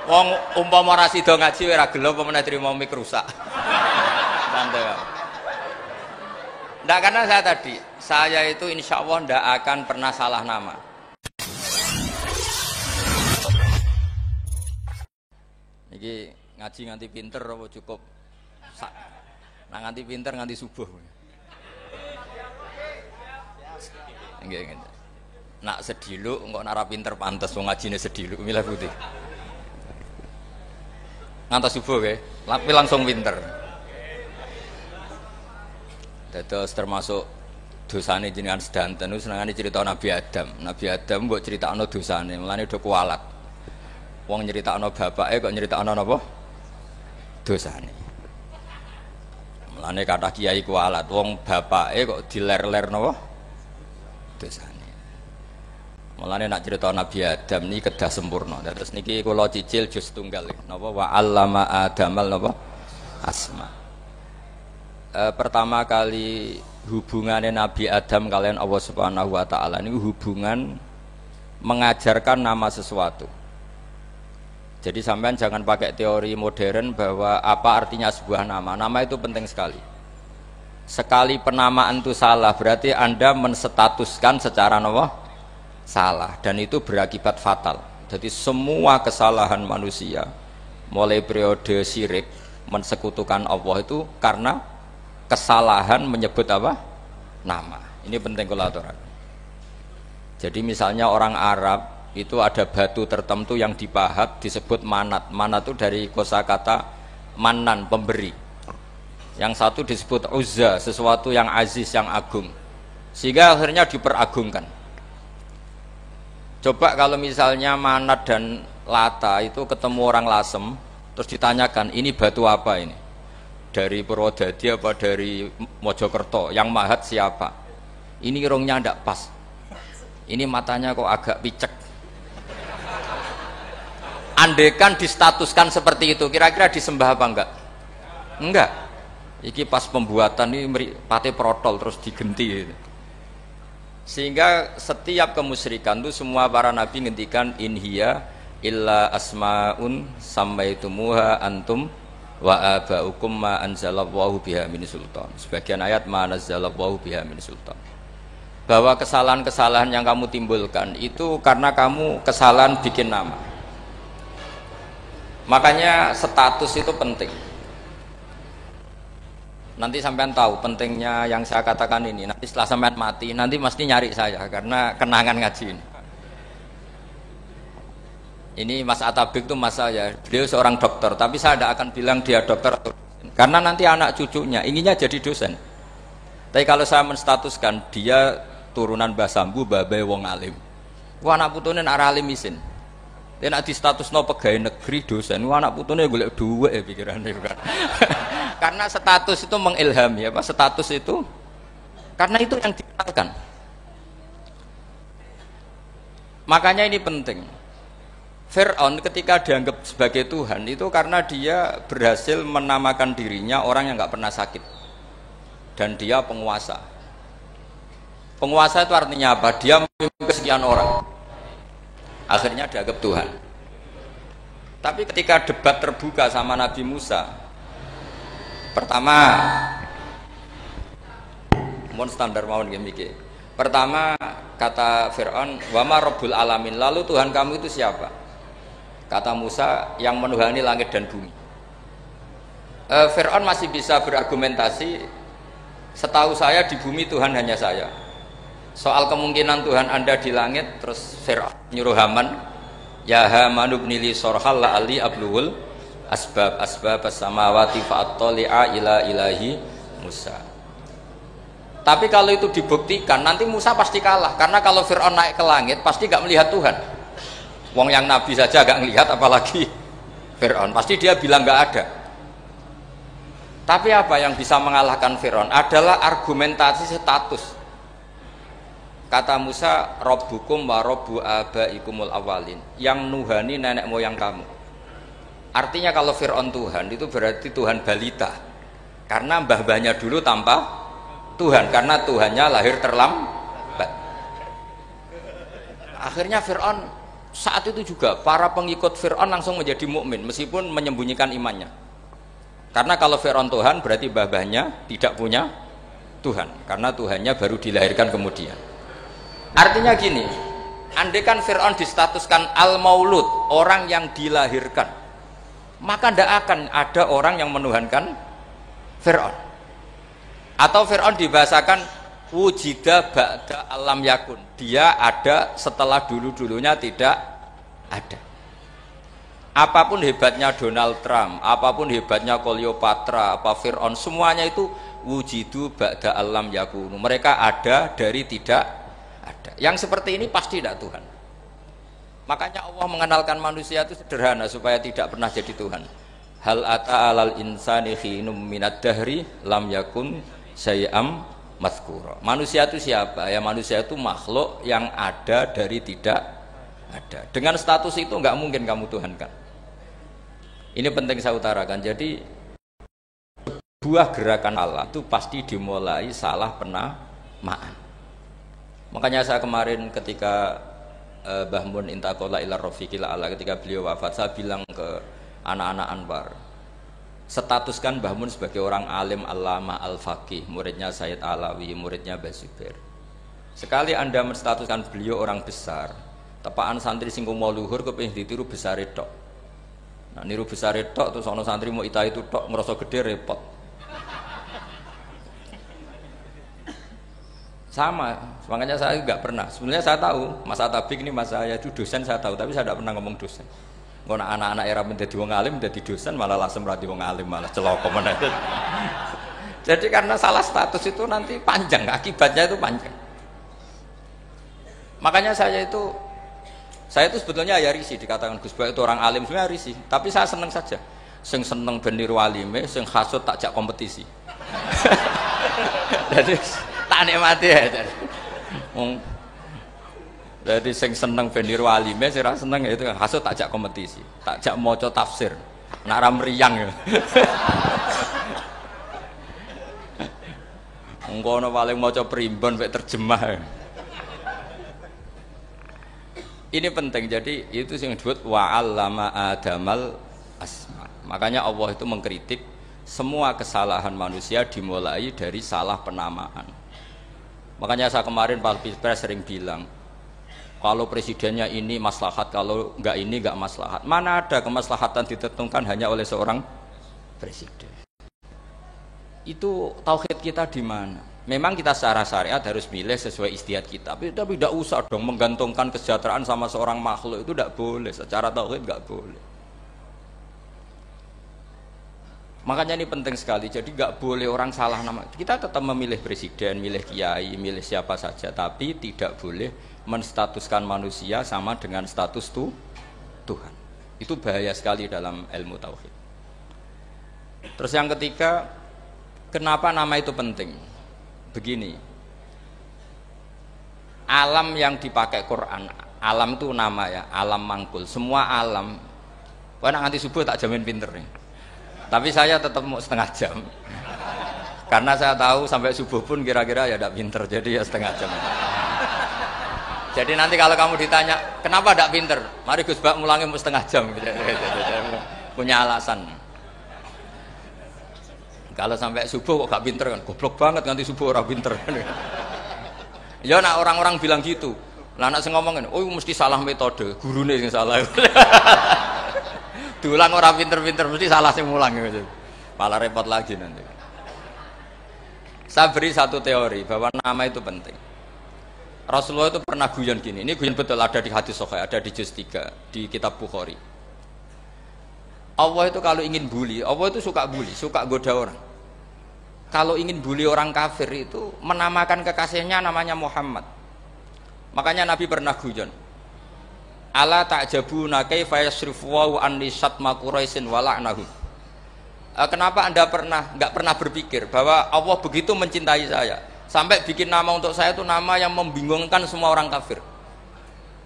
Wong umpama ora sida ngaji ora gelo apa meneh trimo mik rusak. Santai. Ndak, karena saya itu insya Allah ndak akan pernah salah nama. Iki ngaji nganti pinter apa cukup sak. Nah nganti pinter nganti subuh. Nggih. Nak sediluk engko nek ora pinter pantes wong ngajine sediluk milih putih. Ngantos subuh nggih, tapi langsung pinter. Dados termasuk dosane jenengan sedanten niku senengane cerita Nabi Adam. Nabi Adam mbok critakno dosane, mulane do kualat. Wong nyeritakno bapake kok nyeritakno napa? Dosane. Mulane kathah kiai kualat, wong bapake kok diler-ler napa? Dosane. Mulane nak cerita Nabi Adam niki kedah sempurna. Terus niki kula cicil juz tunggal napa wa 'allama Adamal napa? Asma. Pertama kali hubungannya Nabi Adam kalian Allah Subhanahu wa taala ini hubungan mengajarkan nama sesuatu. Jadi sampean jangan pakai teori modern bahwa apa artinya sebuah nama. Nama itu penting sekali. Sekali penamaan itu salah berarti Anda menstatuskan secara nama salah dan itu berakibat fatal. Jadi semua kesalahan manusia mulai periode syirik mensekutukan Allah itu karena kesalahan menyebut apa? Nama. Ini penting kalau aturan. Jadi misalnya orang Arab itu ada batu tertentu yang dipahat disebut manat. Manat itu dari kosakata manan, pemberi. Yang satu disebut uzza, sesuatu yang aziz, yang agung. Sehingga akhirnya diperagungkan. Coba kalau misalnya manat dan lata itu ketemu orang Lasem, terus ditanyakan, ini batu apa ini? Dari Purwodadi apa dari Mojokerto, yang mahat siapa? Ini irungnya ndak pas, ini matanya kok agak picek. Andekan distatuskan seperti itu, kira-kira disembah apa enggak? Enggak. Iki pas pembuatan ini pate protol terus digenti. Sehingga setiap kemusyrikan itu semua para nabi ngendikan inhiya illa asmaun sammaitumuha antum wa aba'ukum ma anzalallahu biha min sultan. Sebagian ayat ma anzalallahu biha min sultan. Bahwa kesalahan-kesalahan yang kamu timbulkan itu karena kamu kesalahan bikin nama. Makanya status itu penting. Nanti sampean tahu pentingnya yang saya katakan ini. Nanti setelah sampean mati, nanti mesti nyari saya karena kenangan ngaji ini. Ini Mas Atabik itu mas saya, beliau seorang dokter, tapi saya tidak akan bilang dia dokter karena nanti anak cucunya inginnya jadi dosen. Tapi kalau saya menstatuskan dia turunan Mbah Sambu, babai wong alim. Wah anak putune nak alim isin. Dia nak di status no pegawai negeri dosen. Wah anak putune golek duit pikirannya kan. Karena status itu mengilhami apa? Status itu karena itu yang dikenalkan. Makanya ini penting. Fir'aun ketika dianggap sebagai Tuhan itu karena dia berhasil menamakan dirinya orang yang nggak pernah sakit dan dia penguasa. Penguasa itu artinya apa? Dia memimpin sekian orang, akhirnya dianggap Tuhan. Tapi ketika debat terbuka sama Nabi Musa, pertama, mohon standar mawon gimmick. Pertama kata Fir'aun, wama Rabbul Alamin, lalu Tuhan kamu itu siapa? Kata Musa, yang menuhani langit dan bumi. Fir'aun masih bisa berargumentasi, setahu saya di bumi Tuhan hanya saya. Soal kemungkinan Tuhan Anda di langit, terus Fir'aun nyuruh Haman, ya Haman ibnili sorhal la'ali abluhul asbab as-samawati fa'attali'a ila ilahi Musa. Tapi kalau itu dibuktikan, nanti Musa pasti kalah. Karena kalau Fir'aun naik ke langit, pasti gak melihat Tuhan. Wong yang Nabi saja gak ngelihat, apalagi Fir'aun. Pasti dia bilang gak ada. Tapi apa yang bisa mengalahkan Fir'aun adalah argumentasi status. Kata Musa, Rabbukum wa Rabbu abaikumul awalin, yang nuhani nenek moyang kamu. Artinya kalau Fir'aun Tuhan, itu berarti Tuhan balita. Karena mbah-mbahnya dulu tanpa Tuhan, karena Tuhannya lahir terlambat. Akhirnya Fir'aun saat itu juga para pengikut Fir'aun langsung menjadi mukmin meskipun menyembunyikan imannya. Karena kalau Fir'aun Tuhan berarti babahnya tidak punya Tuhan, karena Tuhannya baru dilahirkan kemudian. Artinya gini, andai kan Fir'aun distatuskan al-maulud, orang yang dilahirkan, maka tidak akan ada orang yang menuhankan Fir'aun. Atau Fir'aun dibahasakan wujida ba'da alam yakun, dia ada setelah dulu-dulunya tidak ada. Apapun hebatnya Donald Trump, apapun hebatnya Cleopatra, apa Fir'aun, semuanya itu wujidu ba'da alam yakun, mereka ada dari tidak ada. Yang seperti ini pasti tidak Tuhan. Makanya Allah mengenalkan manusia itu sederhana supaya tidak pernah jadi Tuhan. Hal ata alal insani khinum minad dahri lam yakun syai'am mazkura. Manusia itu siapa? Ya manusia itu makhluk yang ada dari tidak ada. Dengan status itu nggak mungkin kamu tuhankan. Ini penting saya utarakan. Jadi buah gerakan Allah itu pasti dimulai salah penamaan. Makanya saya kemarin ketika Mbah Mun intakola ila rafiqil a'la, ketika beliau wafat, saya bilang ke anak-anak Anwar, statuskan Mbah Mun sebagai orang alim allamah al-faqih, muridnya Sayyid Alawi, muridnya Mbah Zubair. Sekali Anda menstatuskan beliau orang besar, tepaan santri sing mau luhur kepengin ditiru besar tok. Nah, niru besar tok terus ana santri mau ita itu tok ngerasa gede repot. Sama, makanya saya nggak pernah. Sebenarnya saya tahu Mas Atabik ini Mas saya itu dosen, saya tahu, tapi saya tidak pernah ngomong dosen. Ngono anak-anak era menjadi wong alim, menjadi dosen malah langsung berarti wong alim, malah celoko meneh. Jadi karena salah status itu nanti panjang, akibatnya itu panjang. Makanya saya itu sebetulnya ya risih dikatakan Gus Bak itu orang alim, sebenarnya risih. Tapi saya seneng saja. Sing seneng ben niru alime, sing hasud takjak kompetisi. Jadi tak nikmati ya. Jadi sing seneng ben niru alime, sing ra seneng itu hasud takjak kompetisi, takjak maca tafsir. Nak ra mriyang ya. Engko ana paling maca primbon mek terjemah. Ini penting, jadi itu yang disebut wa'allama adamal asma. Makanya Allah itu mengkritik semua kesalahan manusia dimulai dari salah penamaan. Makanya saya kemarin Pak Pilpres sering bilang, kalau presidennya ini maslahat, kalau enggak ini enggak maslahat. Mana ada kemaslahatan ditentukan hanya oleh seorang presiden. Itu tauhid kita di mana? Memang kita secara syariat harus milih sesuai ijtihad kita, tapi tidak usah dong menggantungkan kesejahteraan sama seorang makhluk, itu tidak boleh. Secara tauhid enggak boleh. Makanya ini penting sekali. Jadi enggak boleh orang salah nama. Kita tetap memilih presiden, milih kiai, milih siapa saja, tapi tidak boleh menstatuskan manusia sama dengan status Tuhan. Itu bahaya sekali dalam ilmu tauhid. Terus yang ketiga, kenapa nama itu penting? Begini, alam yang dipakai Quran, alam itu nama ya, alam mangkul, semua alam. Wah, nanti subuh tak jamin pinter nih. Tapi saya tetap mau setengah jam, karena saya tahu sampai subuh pun kira-kira ya tidak pinter, jadi ya setengah jam. Jadi nanti kalau kamu ditanya kenapa tidak pinter, mari Gus Bak mulangi mau setengah jam, punya alasan. Kalau sampai subuh kok gak pinter kan, goblok banget nanti subuh orang pinter. Ya nak orang-orang bilang gitu. Lah anak sing ngomong kan, oh mesti salah metode, gurune sing salah. Diulang orang pinter-pinter mesti salah sing mulang gitu. Malah repot lagi nanti. Saya beri satu teori bahwa nama itu penting. Rasulullah itu pernah guyon gini, ini guyon betul, ada di hadis Sahih, ada di juz 3 di kitab Bukhari. Allah itu kalau ingin bully, Allah itu suka bully, suka goda orang. Kalau ingin bully orang kafir itu menamakan kekasihnya namanya Muhammad. Makanya Nabi pernah guyon. Ala ta'jabuna kaifa yasrifu wa anni syatma Quraisyin wa la'nahu. Kenapa Anda enggak pernah berpikir bahwa Allah begitu mencintai saya sampai bikin nama untuk saya itu nama yang membingungkan semua orang kafir.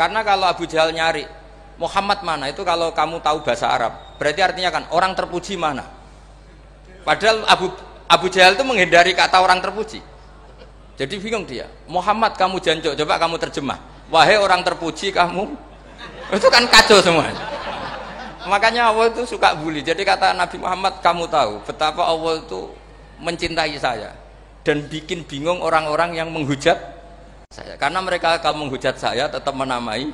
Karena kalau Abu Jahal nyari Muhammad mana, itu kalau kamu tahu bahasa Arab berarti artinya kan orang terpuji mana. Padahal Abu Jahal itu menghindari kata orang terpuji. Jadi bingung dia. Muhammad kamu jancuk, coba kamu terjemah. Wahai orang terpuji kamu Itu kan kacau semua. Makanya Allah itu suka bully. Jadi kata Nabi Muhammad, kamu tahu betapa Allah itu mencintai saya dan bikin bingung orang-orang yang menghujat saya. Karena mereka kalau menghujat saya tetap menamai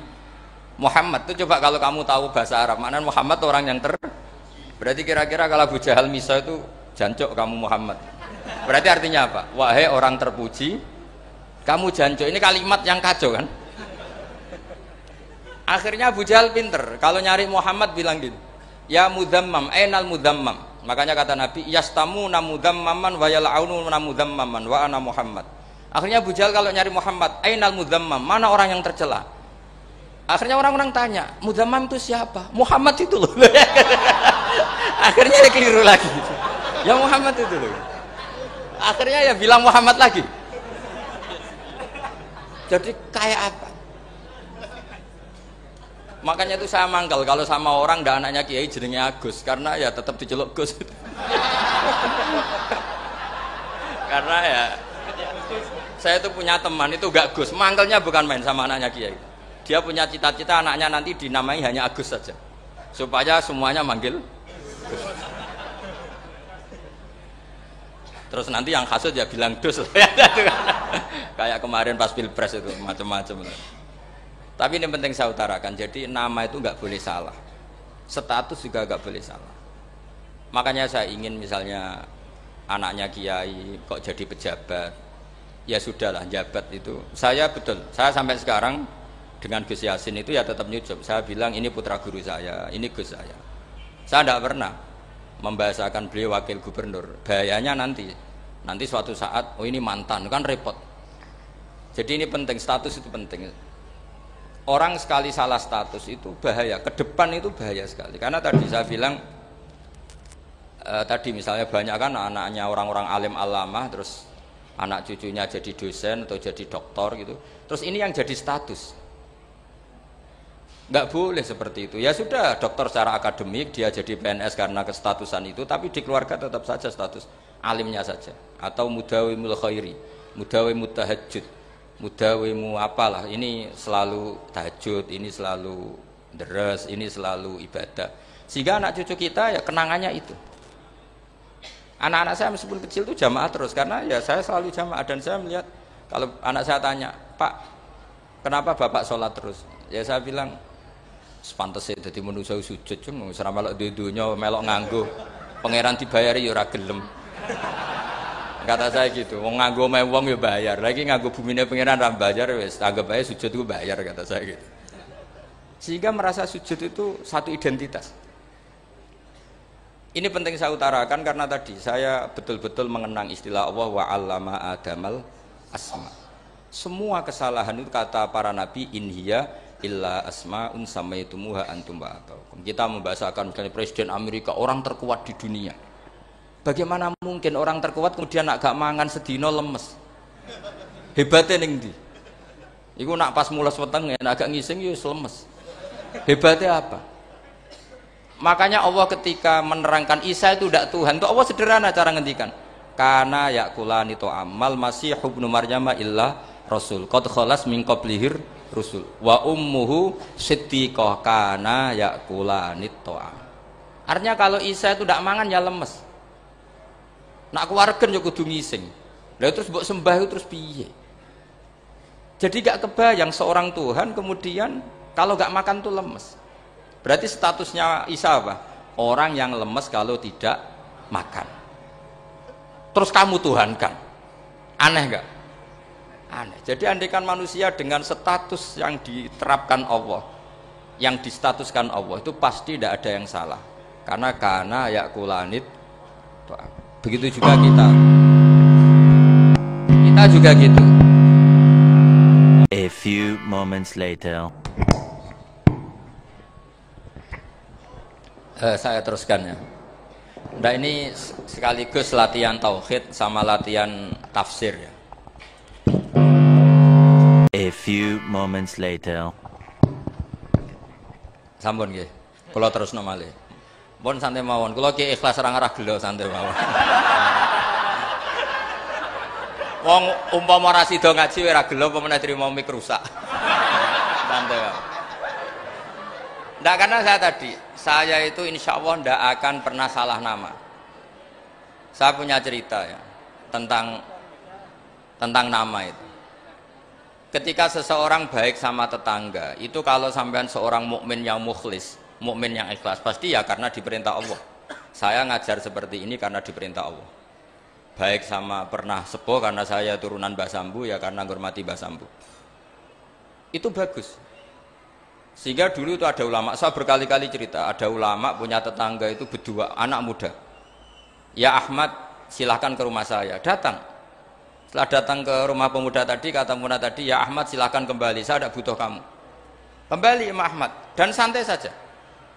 Muhammad. Itu coba kalau kamu tahu bahasa Arab, maknanya Muhammad orang yang berarti kira-kira kalau Abu Jahal Misa itu jancuk kamu Muhammad. Berarti artinya apa? Wahai orang terpuji, kamu jancuk. Ini kalimat yang kacau kan? Akhirnya Abu Jahal pinter. Kalau nyari Muhammad bilang gitu, ya mudhammam, ainal mudhammam. Makanya kata Nabi, yastamuna mudhammaman wa yal'aununa mudhammaman wa ana Muhammad. Akhirnya Abu Jahal kalau nyari Muhammad, ainal mudhammam, mana orang yang tercela? Akhirnya orang-orang tanya, mudhammam itu siapa? Muhammad itu loh. Akhirnya dia keliru lagi. Ya Muhammad itu loh. Akhirnya ya bilang Muhammad lagi. Jadi kayak apa? Makanya itu saya mangkal kalau sama orang ndak anaknya Kiai jenenge Agus, karena ya tetap diceluk Gus. Karena ya saya itu punya teman itu gak Gus, mangkalnya bukan main sama anaknya Kiai. Dia punya cita-cita anaknya nanti dinamai hanya Agus saja, supaya semuanya manggil Gus. Terus nanti yang hasut ya bilang Dus. Kayak kemarin pas pilpres itu macam-macam. Tapi ini penting saya utarakan. Jadi nama itu nggak boleh salah, status juga nggak boleh salah. Makanya saya ingin misalnya anaknya Kiai kok jadi pejabat, ya sudahlah jabat itu. Saya betul, saya sampai sekarang dengan Gus Yasin itu ya tetap nyucup. Saya bilang ini putra guru saya, ini Gus saya. Saya tidak pernah membahasakan beliau wakil gubernur. Bahayanya nanti suatu saat, oh ini mantan, kan repot. Jadi ini penting, status itu penting. Orang sekali salah status itu bahaya, ke depan itu bahaya sekali. Karena tadi saya bilang, tadi misalnya banyak kan anaknya orang-orang alim alama, terus anak cucunya jadi dosen atau jadi doktor gitu. Terus ini yang jadi status. Nggak boleh seperti itu. Ya sudah, dokter secara akademik dia jadi PNS karena kestatusan itu, tapi di keluarga tetap saja status alimnya saja. Atau mudawimul khairi, mudawimut tahajud, mudawimu apalah. Ini selalu tahajud, ini selalu deres, ini selalu ibadah. Sehingga anak cucu kita ya kenangannya itu. Anak-anak saya meskipun kecil itu jamaah terus, karena ya saya selalu jamaah. Dan saya melihat kalau anak saya tanya, Pak, kenapa Bapak sholat terus? Ya saya bilang, sepantesnya jadi manusia sujud cuma serama melok dudunya melok nganggo pangeran dibayari ya ora gelem. Kata saya gitu, wong nganggo mewong ya bayar, lagi nganggo bumine pangeran ra bayar wis anggap ae sujud itu bayar, kata saya gitu. Sehingga merasa sujud itu satu identitas. Ini penting saya utarakan karena tadi saya betul-betul mengenang istilah Allah wa 'allama adamal asma. Semua kesalahan itu kata para nabi inhiya illa asma'un samaitumuha antum wa abaukum. Kita membahasakan misalnya Presiden Amerika, orang terkuat di dunia. Bagaimana mungkin orang terkuat kemudian agak mangan sedino lemes? Hebatnya ning ndi? Iku nak pas mules weteng agak ngising ya lemes. Hebatnya apa? Makanya Allah ketika menerangkan Isa itu tidak Tuhan, itu Allah sederhana cara ngendikan. Kana yakulani to amal masih ibnu Maryam illa rasul. Qad khalas min qablihir rusul wa ummuhu siddiqah kana yakulani to'am. Artinya kalau Isa itu tidak mangan ya lemes. Nak keluarga ya kudu ngising. Lah terus mbok sembah itu terus piye? Jadi gak kebayang seorang Tuhan kemudian kalau gak makan tuh lemes. Berarti statusnya Isa apa? Orang yang lemes kalau tidak makan. Terus kamu Tuhan kan? Aneh gak? Aneh. Jadi andaikan manusia dengan status yang diterapkan Allah, yang distatuskan Allah, itu pasti tidak ada yang salah. Karena yakulanit. Begitu juga kita. Kita juga gitu. A few moments later. Saya teruskan ya. Nah ini sekaligus latihan tauhid sama latihan tafsir ya. A few moments later. Sampun nggih. Kula terusno malih. Pun santai mawon. Kula ki ikhlas ora ngarah gelo santai mawon. Wong umpama ora sida ngaji ora gelo apa meneh trimo mik rusak. Santai wae. Enggak, karena saya itu insya Allah tidak akan pernah salah nama. Saya punya cerita ya tentang nama itu. Ketika seseorang baik sama tetangga, itu kalau sampean seorang mukmin yang mukhlis, mukmin yang ikhlas, pasti ya karena diperintah Allah. Saya ngajar seperti ini karena diperintah Allah. Baik sama pernah sepuh karena saya turunan Mbah Sambu, ya karena menghormati Mbah Sambu. Itu bagus. Sehingga dulu itu ada ulama, saya berkali-kali cerita, ada ulama punya tetangga itu berdua, anak muda. Ya Ahmad, silahkan ke rumah saya. Datang. Setelah datang ke rumah pemuda tadi, kata pemuda tadi, ya Ahmad silahkan kembali, saya tidak butuh kamu. Kembali Imam Ahmad, dan santai saja.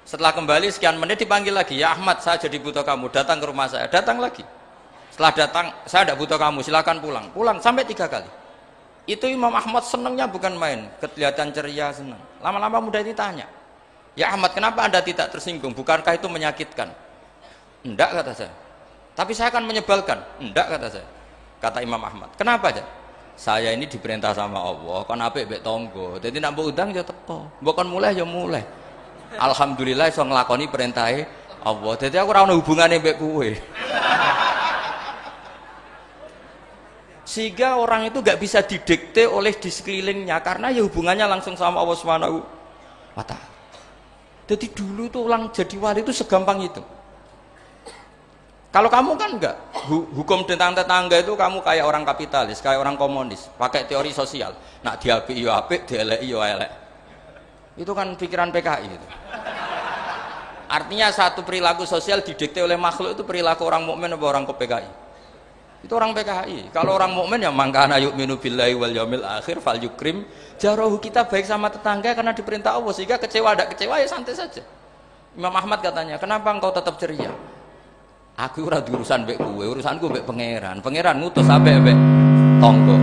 Setelah kembali sekian menit dipanggil lagi, ya Ahmad saya jadi butuh kamu, datang ke rumah saya. Datang lagi. Setelah datang, saya tidak butuh kamu, silahkan pulang. Pulang sampai 3 kali. Itu Imam Ahmad senangnya bukan main, kelihatan ceria, senang. Lama-lama muda ini tanya, ya Ahmad kenapa anda tidak tersinggung, bukankah itu menyakitkan? Enggak, kata saya. Tapi saya akan menyebalkan. Enggak, kata saya. Kata Imam Ahmad, kenapa aja? Saya ini diperintah sama Allah, kan apik mbek tangga. Dadi nek mbok udang ya teko. Mbok kon mulai ya mulai. Alhamdulillah iso nglakoni perintahe Allah. Dadi aku ora ono hubungane mbek kowe. Sehingga orang itu gak bisa didikte oleh di sekelilingnya karena ya hubungannya langsung sama Allah Subhanahu wa Ta'ala. Jadi dulu tuh orang jadi wali itu segampang itu. Kalau kamu kan enggak, hukum tentang tetangga itu kamu kayak orang kapitalis, kayak orang komunis, pakai teori sosial. Nak diapik yo apik, dieleki yo elek. Itu kan pikiran PKI itu. Artinya satu perilaku sosial didikte oleh makhluk itu perilaku orang mukmin atau orang PKI. Itu orang PKI. Kalau orang mukmin yang mangkana yu'minu billahi wal yaumil akhir fal yukrim jarahu, kita baik sama tetangga karena diperintah Allah, sehingga kecewa ada kecewa ya santai saja. Imam Ahmad katanya, kenapa engkau tetap ceria? Aku ora urusan mbek kowe, urusanku mbek pangeran. Pangeran ngutus sampe mbek tangga.